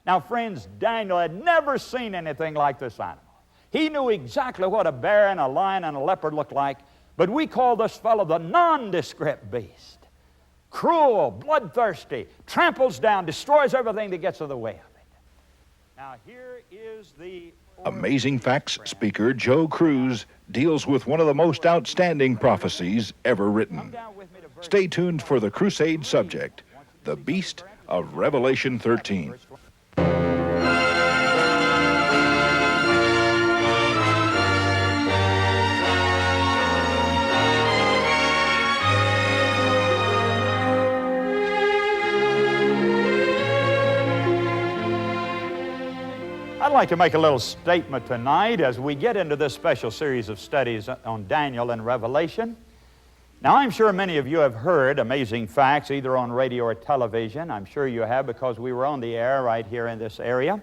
Now, friends, Daniel had never seen anything like this animal. He knew exactly what a bear and a lion and a leopard looked like, but we call this fellow the nondescript beast. Cruel, bloodthirsty, tramples down, destroys everything that gets in the way of it. Now, here is the Amazing Facts speaker Joe Cruz deals with one of the most outstanding prophecies ever written. Stay tuned for the crusade subject, the beast of Revelation 13. I'd like to make a little statement tonight as we get into this special series of studies on Daniel and Revelation. Now, I'm sure many of you have heard Amazing Facts either on radio or television. I'm sure you have, because we were on the air right here in this area.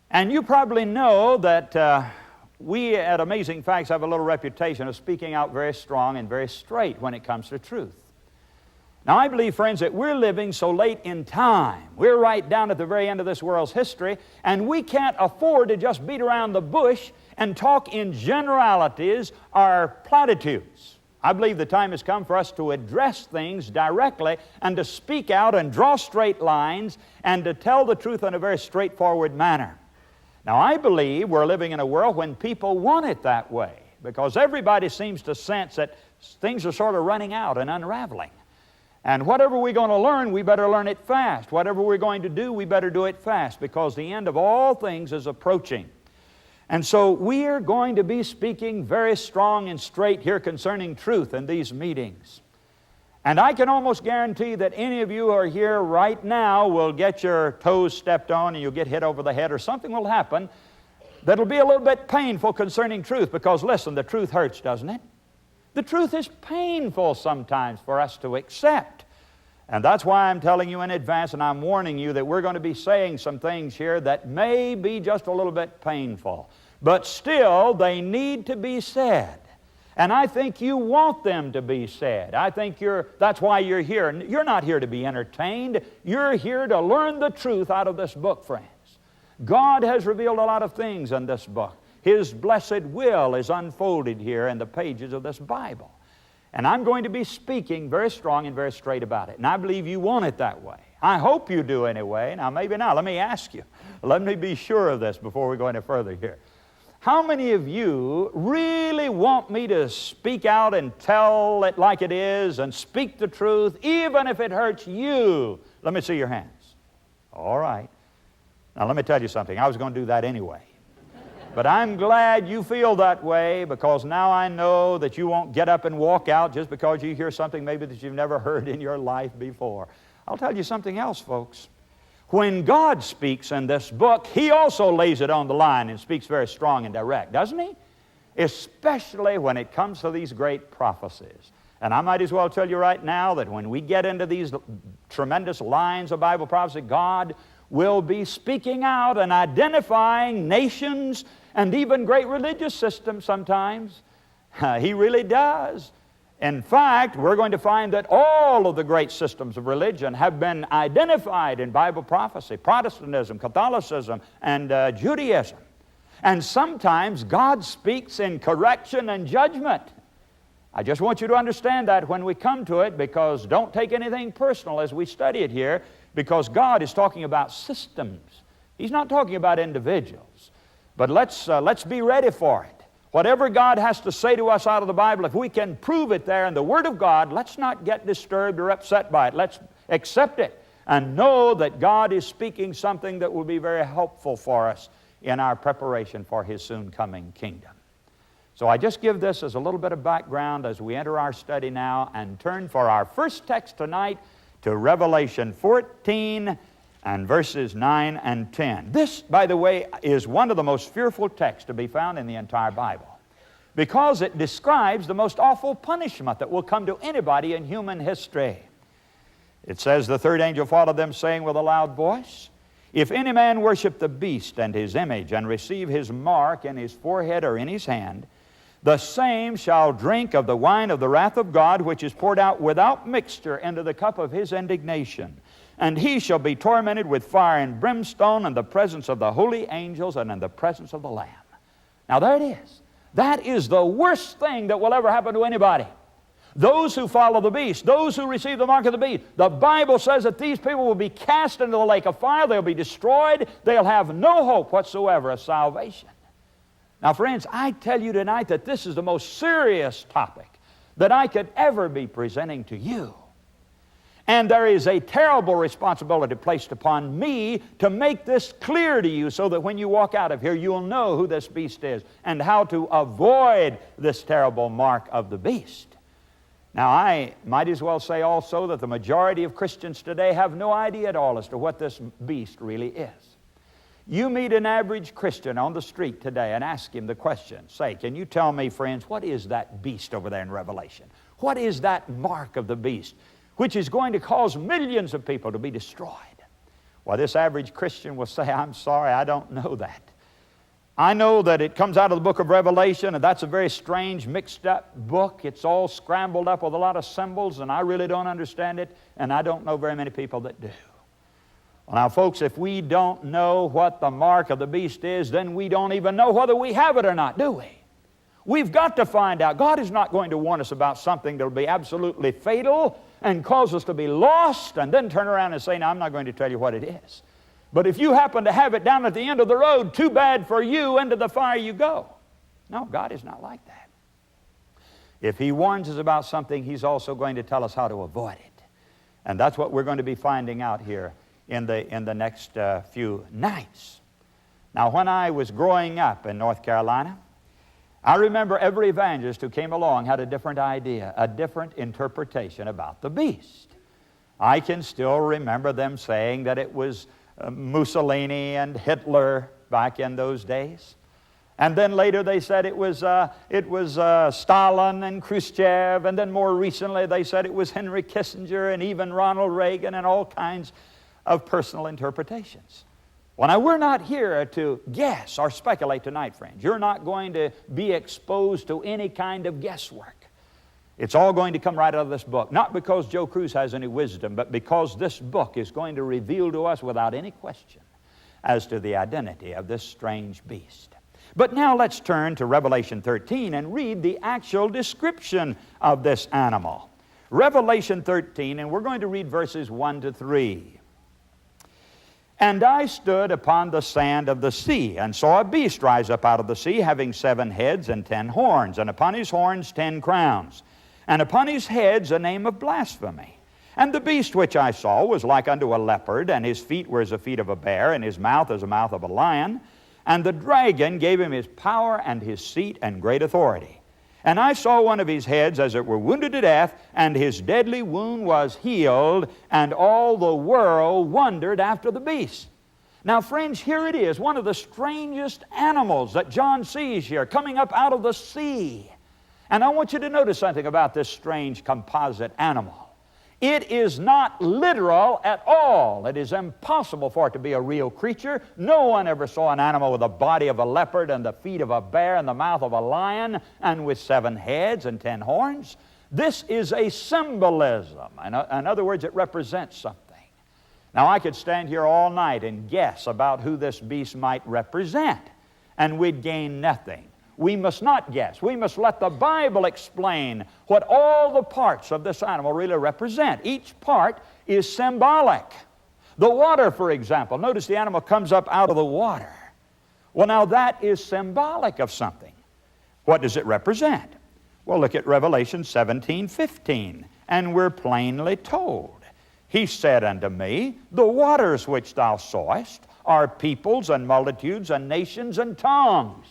And you probably know that we at Amazing Facts have a little reputation of speaking out very strong and very straight when it comes to truth. Now, I believe, friends, that we're living so late in time. We're right down at the very end of this world's history, and we can't afford to just beat around the bush and talk in generalities or platitudes. I believe the time has come for us to address things directly and to speak out and draw straight lines and to tell the truth in a very straightforward manner. Now, I believe we're living in a world when people want it that way, because everybody seems to sense that things are sort of running out and unraveling. And whatever we're going to learn, we better learn it fast. Whatever we're going to do, we better do it fast, because the end of all things is approaching. And so we are going to be speaking very strong and straight here concerning truth in these meetings. And I can almost guarantee that any of you who are here right now will get your toes stepped on and you'll get hit over the head, or something will happen that'll be a little bit painful concerning truth, because listen, the truth hurts, doesn't it? The truth is painful sometimes for us to accept. And that's why I'm telling you in advance, and I'm warning you that we're going to be saying some things here that may be just a little bit painful. But still, they need to be said. And I think you want them to be said. I think that's why you're here. You're not here to be entertained. You're here to learn the truth out of this book, friends. God has revealed a lot of things in this book. His blessed will is unfolded here in the pages of this Bible. And I'm going to be speaking very strong and very straight about it. And I believe you want it that way. I hope you do anyway. Now, maybe not. Let me ask you. Let me be sure of this before we go any further here. How many of you really want me to speak out and tell it like it is and speak the truth, even if it hurts you? Let me see your hands. All right. Now, let me tell you something. I was going to do that anyway. But I'm glad you feel that way, because now I know that you won't get up and walk out just because you hear something maybe that you've never heard in your life before. I'll tell you something else, folks. When God speaks in this book, He also lays it on the line and speaks very strong and direct, doesn't He? Especially when it comes to these great prophecies. And I might as well tell you right now that when we get into these tremendous lines of Bible prophecy, God will be speaking out and identifying nations and even great religious systems sometimes. He really does. In fact, we're going to find that all of the great systems of religion have been identified in Bible prophecy: Protestantism, Catholicism, and Judaism. And sometimes God speaks in correction and judgment. I just want you to understand that when we come to it, because don't take anything personal as we study it here, because God is talking about systems. He's not talking about individuals. But let's be ready for it. Whatever God has to say to us out of the Bible, if we can prove it there in the Word of God, let's not get disturbed or upset by it. Let's accept it and know that God is speaking something that will be very helpful for us in our preparation for His soon coming kingdom. So I just give this as a little bit of background as we enter our study now and turn for our first text tonight to Revelation 14 and verses 9 and 10. This, by the way, is one of the most fearful texts to be found in the entire Bible, because it describes the most awful punishment that will come to anybody in human history. It says, "The third angel followed them, saying with a loud voice, If any man worship the beast and his image, and receive his mark in his forehead or in his hand, the same shall drink of the wine of the wrath of God, which is poured out without mixture into the cup of His indignation. and he shall be tormented with fire and brimstone in the presence of the holy angels and in the presence of the Lamb. Now there it is. That is the worst thing that will ever happen to anybody. Those who follow the beast, those who receive the mark of the beast, the Bible says that these people will be cast into the lake of fire. They'll be destroyed. They'll have no hope whatsoever of salvation. Now, friends, I tell you tonight that this is the most serious topic that I could ever be presenting to you. And there is a terrible responsibility placed upon me to make this clear to you so that when you walk out of here, you'll know who this beast is and how to avoid this terrible mark of the beast. Now, I might as well say also that the majority of Christians today have no idea at all as to what this beast really is. You meet an average Christian on the street today and ask him the question, say, can you tell me, friends, what is that beast over there in Revelation? What is that mark of the beast which is going to cause millions of people to be destroyed? Well, this average Christian will say, I'm sorry, I don't know that. I know that it comes out of the book of Revelation, and that's a very strange, mixed-up book. It's all scrambled up with a lot of symbols, and I really don't understand it, and I don't know very many people that do. Well, now, folks, if we don't know what the mark of the beast is, then we don't even know whether we have it or not, do we? We've got to find out. God is not going to warn us about something that will be absolutely fatal and cause us to be lost and then turn around and say, no, I'm not going to tell you what it is. But if you happen to have it down at the end of the road, too bad for you, into the fire you go. No, God is not like that. If He warns us about something, He's also going to tell us how to avoid it. And that's what we're going to be finding out here in the next few nights. Now, when I was growing up in North Carolina, I remember every evangelist who came along had a different idea, a different interpretation about the beast. I can still remember them saying that it was Mussolini and Hitler back in those days. And then later they said it was Stalin and Khrushchev, and then more recently they said it was Henry Kissinger and even Ronald Reagan, and all kinds of personal interpretations. Well, now, we're not here to guess or speculate tonight, friends. You're not going to be exposed to any kind of guesswork. It's all going to come right out of this book. Not because Joe Cruz has any wisdom, but because this book is going to reveal to us without any question as to the identity of this strange beast. But now let's turn to Revelation 13 and read the actual description of this animal. Revelation 13, and we're going to read verses 1 to 3. And I stood upon the sand of the sea, and saw a beast rise up out of the sea, having 7 heads and 10 horns, and upon his horns 10 crowns, and upon his heads a name of blasphemy. And the beast which I saw was like unto a leopard, and his feet were as the feet of a bear, and his mouth as the mouth of a lion. And the dragon gave him his power and his seat and great authority. And I saw one of his heads as it were wounded to death, and his deadly wound was healed, and all the world wondered after the beast. Now, friends, here it is, one of the strangest animals that John sees here, coming up out of the sea. And I want you to notice something about this strange composite animal. It is not literal at all. It is impossible for it to be a real creature. No one ever saw an animal with the body of a leopard and the feet of a bear and the mouth of a lion and with 7 heads and 10 horns. This is a symbolism. In other words, it represents something. Now, I could stand here all night and guess about who this beast might represent, and we'd gain nothing. We must not guess. We must let the Bible explain what all the parts of this animal really represent. Each part is symbolic. The water, for example. Notice the animal comes up out of the water. Well, now that is symbolic of something. What does it represent? Well, look at Revelation 17:15. And we're plainly told, He said unto me, the waters which thou sawest are peoples and multitudes and nations and tongues.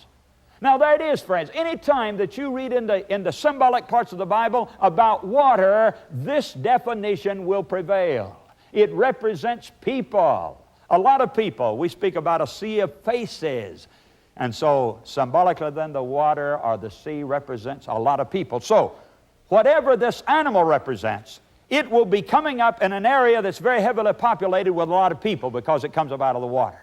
Now there it is, friends. Any time that you read in the symbolic parts of the Bible about water, this definition will prevail. It represents people, a lot of people. We speak about a sea of faces. And so symbolically then the water or the sea represents a lot of people. So whatever this animal represents, it will be coming up in an area that's very heavily populated with a lot of people because it comes up out of the water.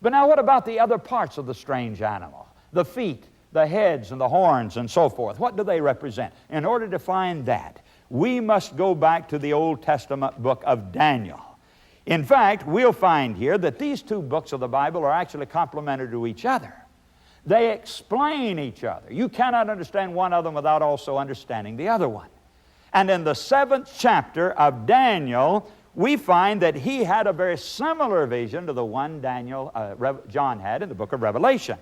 But now what about the other parts of the strange animal? The feet, the heads, and the horns, and so forth. What do they represent? In order to find that, we must go back to the Old Testament book of Daniel. In fact, we'll find here that these two books of the Bible are actually complementary to each other. They explain each other. You cannot understand one of them without also understanding the other one. And in the 7th chapter of Daniel, we find that he had a very similar vision to the one John had in the book of Revelation.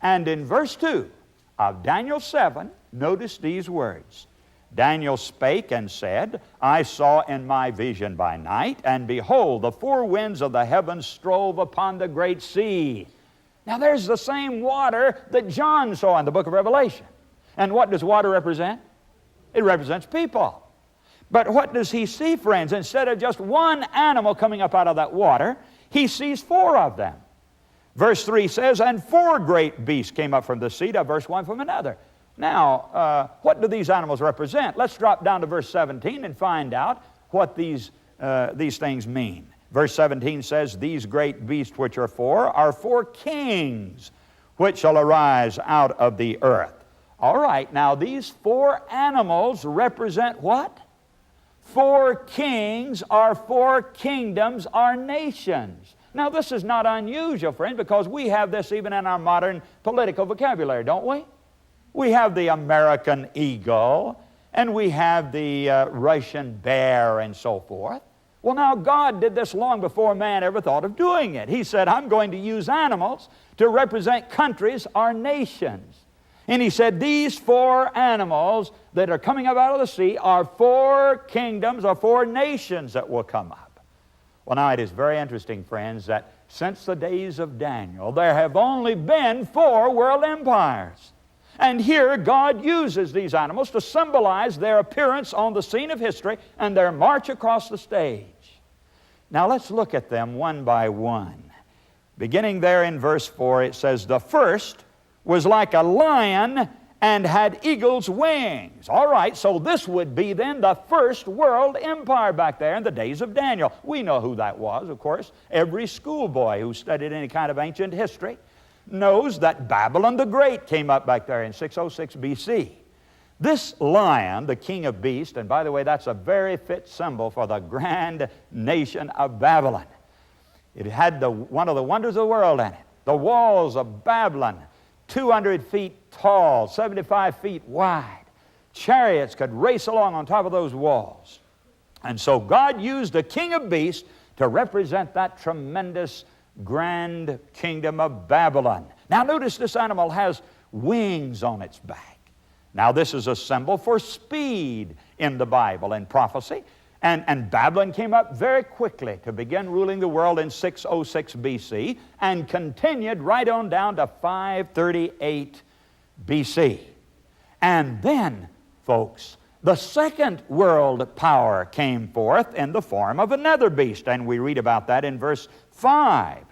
And in verse 2 of Daniel 7, notice these words. Daniel spake and said, I saw in my vision by night, and behold, the four winds of the heavens strove upon the great sea. Now there's the same water that John saw in the book of Revelation. And what does water represent? It represents people. But what does he see, friends? Instead of just one animal coming up out of that water, he sees four of them. Verse 3 says, and four great beasts came up from the sea, to verse 1 from another. Now, what do these animals represent? Let's drop down to verse 17 and find out what these things mean. Verse 17 says, these great beasts which are four kings which shall arise out of the earth. All right, now these four animals represent what? Four kings are four kingdoms are nations. Now this is not unusual, friends, because we have this even in our modern political vocabulary, don't we? We have the American eagle, and we have the Russian bear, and so forth. Well, now God did this long before man ever thought of doing it. He said, I'm going to use animals to represent countries or nations. And he said, these four animals that are coming up out of the sea are four kingdoms or four nations that will come up. Well, now it is very interesting, friends, that since the days of Daniel, there have only been four world empires. And here God uses these animals to symbolize their appearance on the scene of history and their march across the stage. Now let's look at them one by one. Beginning there in verse 4, it says, the first was like a lion and had eagle's wings. All right, so this would be then the first world empire back there in the days of Daniel. We know who that was, of course. Every schoolboy who studied any kind of ancient history knows that Babylon the Great came up back there in 606 BC. This lion, the king of beasts, and by the way, that's a very fit symbol for the grand nation of Babylon. It had one of the wonders of the world in it. The walls of Babylon, 200 feet tall, 75 feet wide. Chariots could race along on top of those walls. And so God used the king of beasts to represent that tremendous grand kingdom of Babylon. Now notice this animal has wings on its back. Now this is a symbol for speed in the Bible and prophecy. And Babylon came up very quickly to begin ruling the world in 606 BC and continued right on down to 538 BC. And then, folks, the second world power came forth in the form of another beast, and we read about that in verse 5.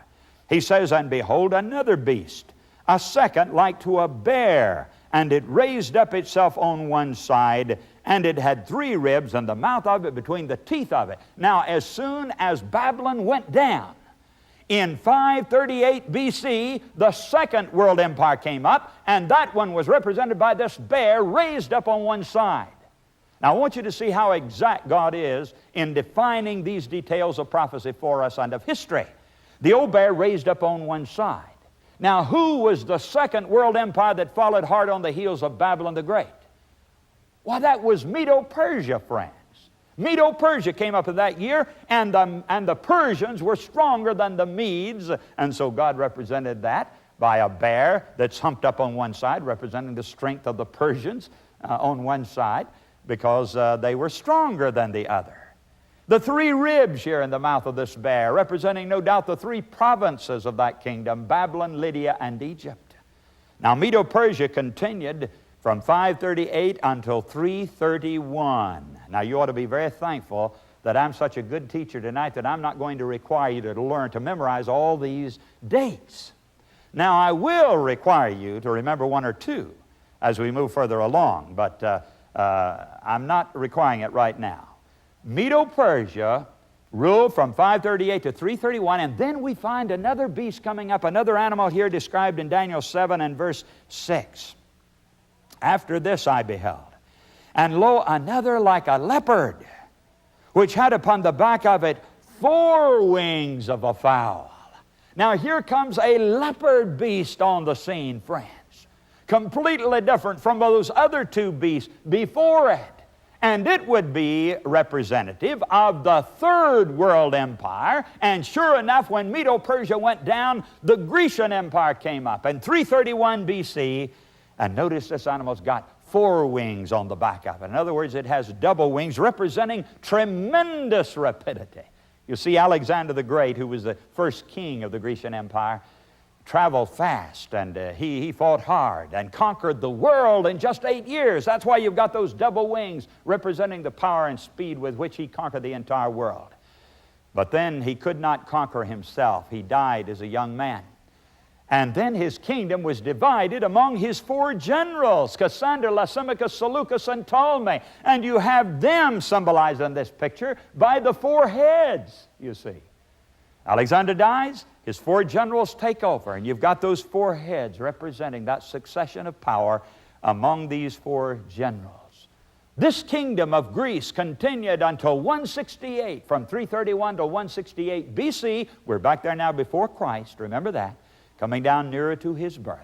He says, and behold another beast, a second like to a bear, and it raised up itself on one side, and it had three ribs, and the mouth of it between the teeth of it. Now, as soon as Babylon went down, in 538 BC, the second world empire came up, and that one was represented by this bear raised up on one side. Now, I want you to see how exact God is in defining these details of prophecy for us and of history. The old bear raised up on one side. Now, who was the second world empire that followed hard on the heels of Babylon the Great? Why, that was Medo-Persia, friends. Medo-Persia came up in that year, and the Persians were stronger than the Medes, and so God represented that by a bear that's humped up on one side, representing the strength of the Persians on one side, because they were stronger than the other. The three ribs here in the mouth of this bear, representing no doubt the three provinces of that kingdom, Babylon, Lydia, and Egypt. Now, Medo-Persia continued from 538 until 331. Now, you ought to be very thankful that I'm such a good teacher tonight that I'm not going to require you to learn to memorize all these dates. Now, I will require you to remember one or two as we move further along, but I'm not requiring it right now. Medo-Persia ruled from 538 to 331, and then we find another beast coming up, another animal here described in Daniel 7 and verse 6. After this I beheld, and lo, another like a leopard, which had upon the back of it 4 wings of a fowl. Now here comes a leopard beast on the scene, friends. Completely different from those other 2 beasts before it. And it would be representative of the 3rd world empire. And sure enough, when Medo-Persia went down, the Grecian Empire came up in 331 BC. And notice this animal's got 4 wings on the back of it. In other words, it has double wings representing tremendous rapidity. You see, Alexander the Great, who was the first king of the Grecian Empire, traveled fast, and he fought hard and conquered the world in just 8 years. That's why you've got those double wings representing the power and speed with which he conquered the entire world. But then he could not conquer himself. He died as a young man. And then his kingdom was divided among his 4 generals, Cassander, Lysimachus, Seleucus, and Ptolemy. And you have them symbolized in this picture by the 4 heads, you see. Alexander dies, his 4 generals take over, and you've got those 4 heads representing that succession of power among these 4 generals. This kingdom of Greece continued until 168, from 331 to 168 BC. We're back there now before Christ, remember that, coming down nearer to his birth.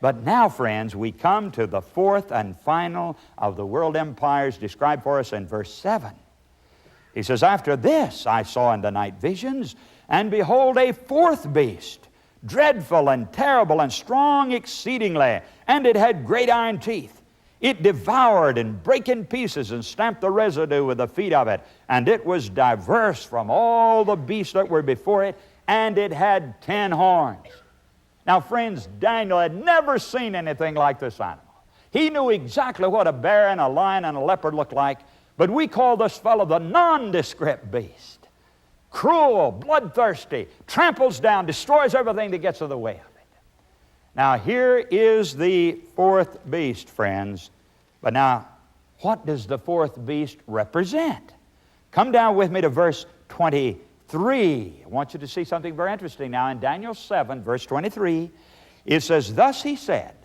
But now, friends, we come to the 4th and final of the world empires described for us in verse 7. He says, "After this I saw in the night visions, and behold, a 4th beast, dreadful and terrible and strong exceedingly, and it had great iron teeth. It devoured and brake in pieces and stamped the residue with the feet of it. And it was diverse from all the beasts that were before it, and it had 10 horns. Now, friends, Daniel had never seen anything like this animal. He knew exactly what a bear and a lion and a leopard looked like, but we call this fellow the nondescript beast. Cruel, bloodthirsty, tramples down, destroys everything that gets in the way of it. Now, here is the 4th beast, friends. But now, what does the 4th beast represent? Come down with me to verse 23. I want you to see something very interesting now. In Daniel 7, verse 23, it says, "Thus he said,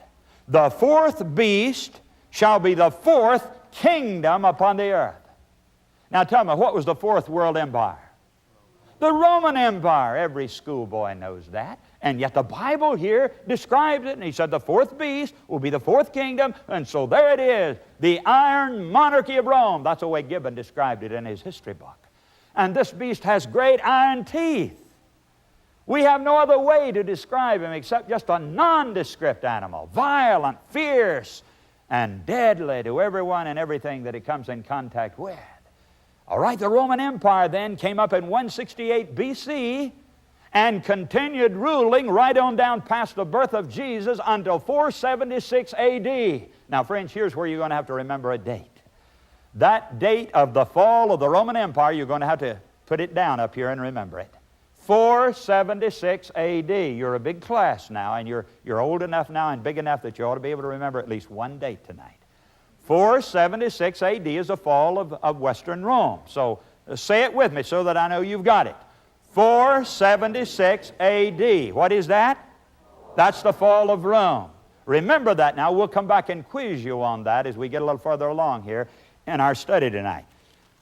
the 4th beast shall be the 4th kingdom upon the earth." Now tell me, what was the 4th world empire? The Roman Empire. Every schoolboy knows that. And yet the Bible here describes it, and he said the 4th beast will be the 4th kingdom, and so there it is, the iron monarchy of Rome. That's the way Gibbon described it in his history book. And this beast has great iron teeth. We have no other way to describe him except just a nondescript animal, violent, fierce, and deadly to everyone and everything that it comes in contact with. All right, the Roman Empire then came up in 168 BC and continued ruling right on down past the birth of Jesus until 476 AD. Now, friends, here's where you're going to have to remember a date. That date of the fall of the Roman Empire, you're going to have to put it down up here and remember it. 476 AD. You're a big class now, and you're old enough now and big enough that you ought to be able to remember at least one date tonight. 476 AD is the fall of Western Rome. So say it with me so that I know you've got it. 476 AD. What is that? That's the fall of Rome. Remember that now. We'll come back and quiz you on that as we get a little further along here in our study tonight.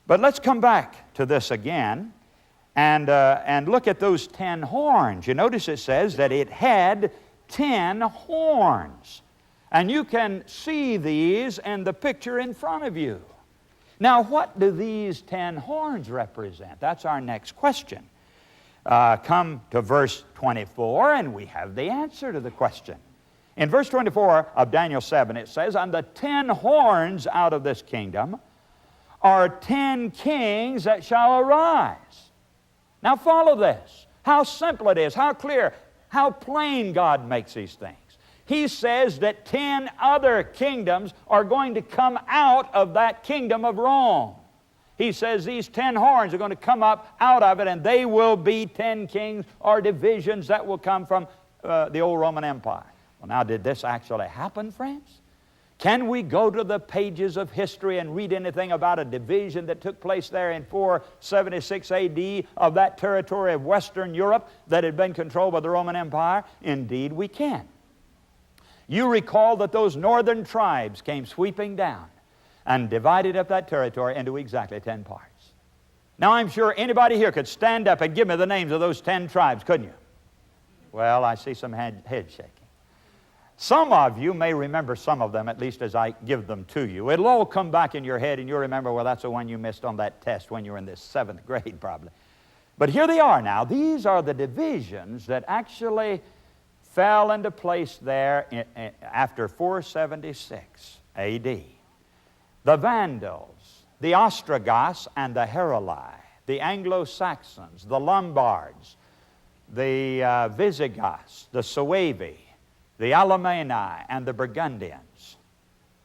But let's come back to this again and look at those 10 horns. You notice it says that it had 10 horns. And you can see these in the picture in front of you. Now, what do these 10 horns represent? That's our next question. Come to verse 24, and we have the answer to the question. In verse 24 of Daniel 7, it says, "And the 10 horns out of this kingdom are 10 kings that shall arise." Now follow this. How simple it is, how clear, how plain God makes these things. He says that 10 other kingdoms are going to come out of that kingdom of Rome. He says these 10 horns are going to come up out of it, and they will be 10 kings or divisions that will come from the old Roman Empire. Well, now, did this actually happen, friends? Can we go to the pages of history and read anything about a division that took place there in 476 AD of that territory of Western Europe that had been controlled by the Roman Empire? Indeed, we can. You recall that those northern tribes came sweeping down and divided up that territory into exactly 10 parts. Now, I'm sure anybody here could stand up and give me the names of those 10 tribes, couldn't you? Well, I see some head shaking. Some of you may remember some of them, at least as I give them to you. It'll all come back in your head, and you'll remember, well, that's the one you missed on that test when you were in the 7th grade, probably. But here they are now. These are the divisions that actually fell into place there after 476 A.D. The Vandals, the Ostrogoths and the Heruli, the Anglo-Saxons, the Lombards, the Visigoths, the Suevi, the Alemanni, and the Burgundians.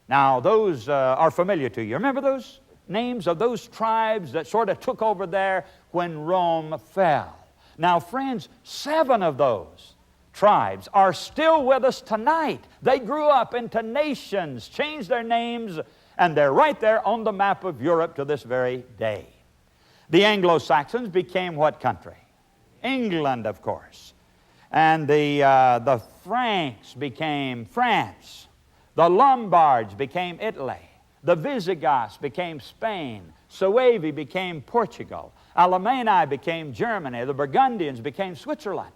Now, those are familiar to you. Remember those names of those tribes that sort of took over there when Rome fell? Now, friends, 7 of those tribes are still with us tonight. They grew up into nations, changed their names, and they're right there on the map of Europe to this very day. The Anglo-Saxons became what country? England, of course. And the Franks became France. The Lombards became Italy. The Visigoths became Spain. Suevi became Portugal. Alemanni became Germany. The Burgundians became Switzerland.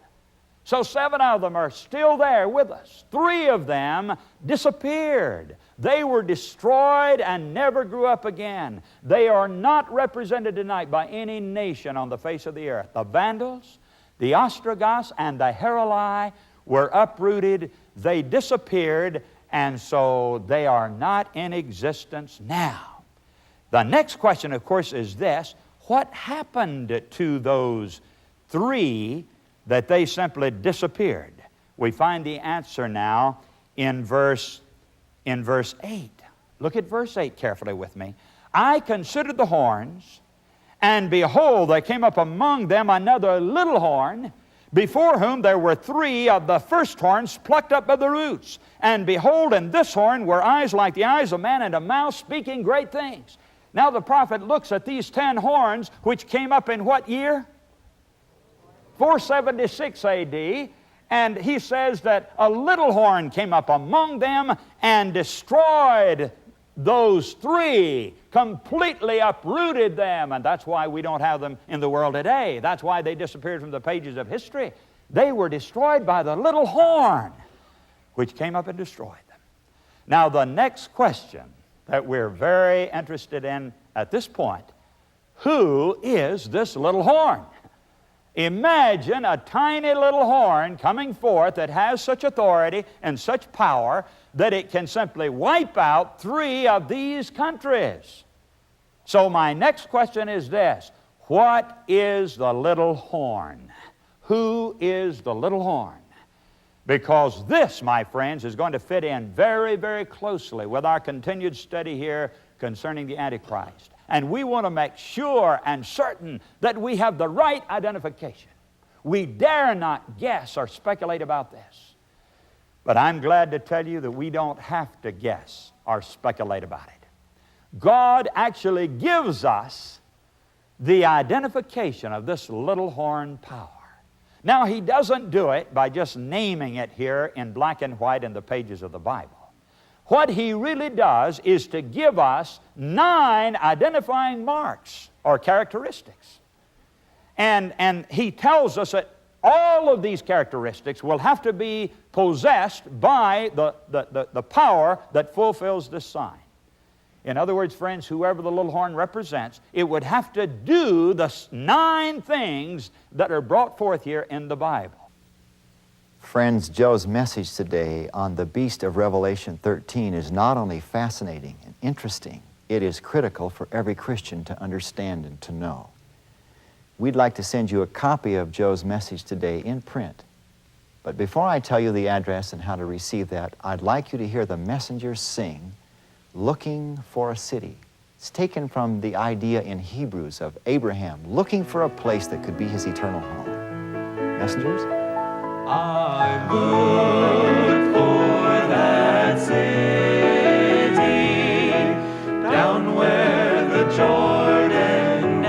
So 7 of them are still there with us. 3 of them disappeared. They were destroyed and never grew up again. They are not represented tonight by any nation on the face of the earth. The Vandals, the Ostrogoths, and the Heruli were uprooted. They disappeared, and so they are not in existence now. The next question, of course, is this: what happened to those 3 that they simply disappeared? We find the answer now in verse 8. Look at verse 8 carefully with me. I considered the horns, and behold, there came up among them another little horn, before whom there were 3 of the first horns plucked up by the roots. And behold, in this horn were eyes like the eyes of man, and a mouth speaking great things. Now the prophet looks at these 10 horns, which came up in what year? 476 A.D., and he says that a little horn came up among them and destroyed those 3, completely uprooted them, and that's why we don't have them in the world today. That's why they disappeared from the pages of history. They were destroyed by the little horn, which came up and destroyed them. Now, the next question that we're very interested in at this point: who is this little horn? Imagine a tiny little horn coming forth that has such authority and such power that it can simply wipe out 3 of these countries. So my next question is this: what is the little horn? Who is the little horn? Because this, my friends, is going to fit in very, very closely with our continued study here concerning the Antichrist. And we want to make sure and certain that we have the right identification. We dare not guess or speculate about this. But I'm glad to tell you that we don't have to guess or speculate about it. God actually gives us the identification of this little horn power. Now, He doesn't do it by just naming it here in black and white in the pages of the Bible. What He really does is to give us 9 identifying marks or characteristics. And He tells us that all of these characteristics will have to be possessed by the power that fulfills this sign. In other words, friends, whoever the little horn represents, it would have to do the 9 things that are brought forth here in the Bible. Friends, Joe's message today on the beast of Revelation 13 is not only fascinating and interesting, it is critical for every Christian to understand and to know. We'd like to send you a copy of Joe's message today in print. But before I tell you the address and how to receive that, I'd like you to hear the messengers sing, "Looking for a City." It's taken from the idea in Hebrews of Abraham looking for a place that could be his eternal home. Messengers? I look for that city, down where the Jordan,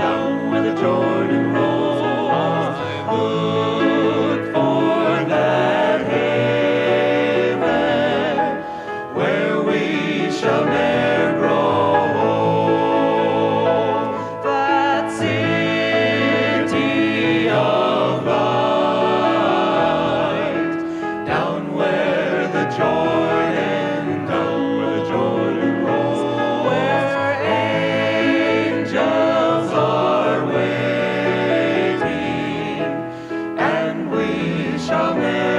rolls. I look for that haven, where we shall ne'er grow old. That city shall never